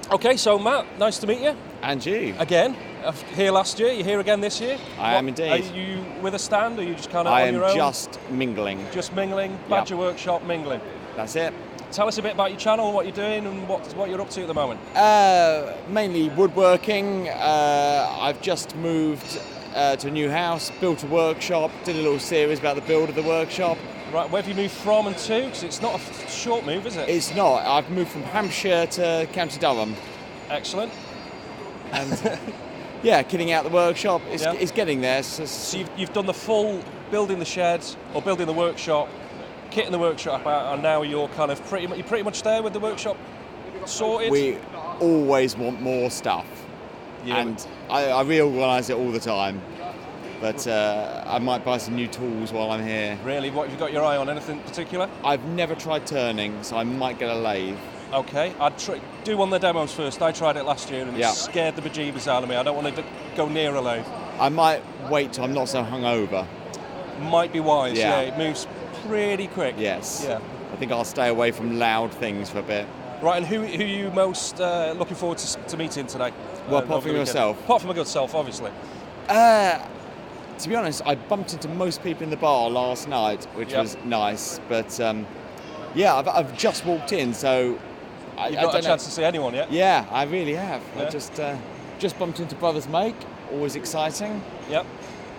Okay, so Matt, nice to meet you. And you. Again, here last year, you're here again this year? I am indeed. Are you with a stand, or are you just kind of I on your own? am just mingling. Just mingling, Badger Workshop mingling. That's it. Tell us a bit about your channel, what you're doing and what you're up to at the moment. Mainly woodworking. I've just moved to a new house, built a workshop, did a little series about the build of the workshop. Right, where have you moved from and to? Because it's not a short move, is it? It's not. I've moved from Hampshire to County Durham. Excellent. And yeah, kitting out the workshop. It's getting there. So you've done the full building the shed or building the workshop, kitting the workshop out, and now you're kind of pretty much there with the workshop sorted. We always want more stuff, and I reorganise it all the time. But I might buy some new tools while I'm here. Really? What have you got your eye on? Anything particular? I've never tried turning, so I might get a lathe. Okay, I'd do one of the demos first. I tried it last year and it scared the bejeebus out of me. I don't want to go near a lathe. I might wait till I'm not so hungover. Might be wise, it moves pretty quick. Yes. Yeah. I think I'll stay away from loud things for a bit. Right, and who are you most looking forward to meeting today? Well, apart from yourself. Apart from my good self, obviously. To be honest, I bumped into most people in the bar last night, which was nice. But I've just walked in, so You've not had a chance to see anyone yet? Yeah, I really have. Yeah. I just bumped into Brothers Make, always exciting. Yep.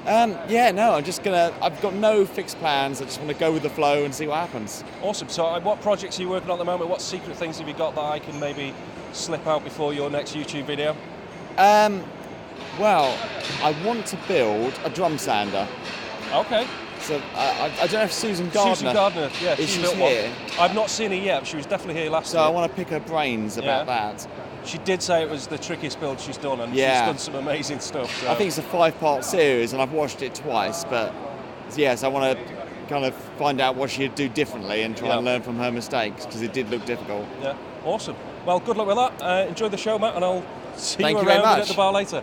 I've got no fixed plans. I just want to go with the flow and see what happens. Awesome. So what projects are you working on at the moment? What secret things have you got that I can maybe slip out before your next YouTube video? Well, I want to build a drum sander. Okay. So I don't know if Susan Gardner. Susan Gardner, yeah, she built here. One. I've not seen her yet, but she was definitely here last year. So I want to pick her brains about that. She did say it was the trickiest build she's done, and she's done some amazing stuff. So. I think it's a 5-part series, and I've watched it twice. But yes, I want to kind of find out what she'd do differently and try and learn from her mistakes, because it did look difficult. Yeah, awesome. Well, good luck with that. Enjoy the show, Matt, and I'll see you very around much. at the bar later.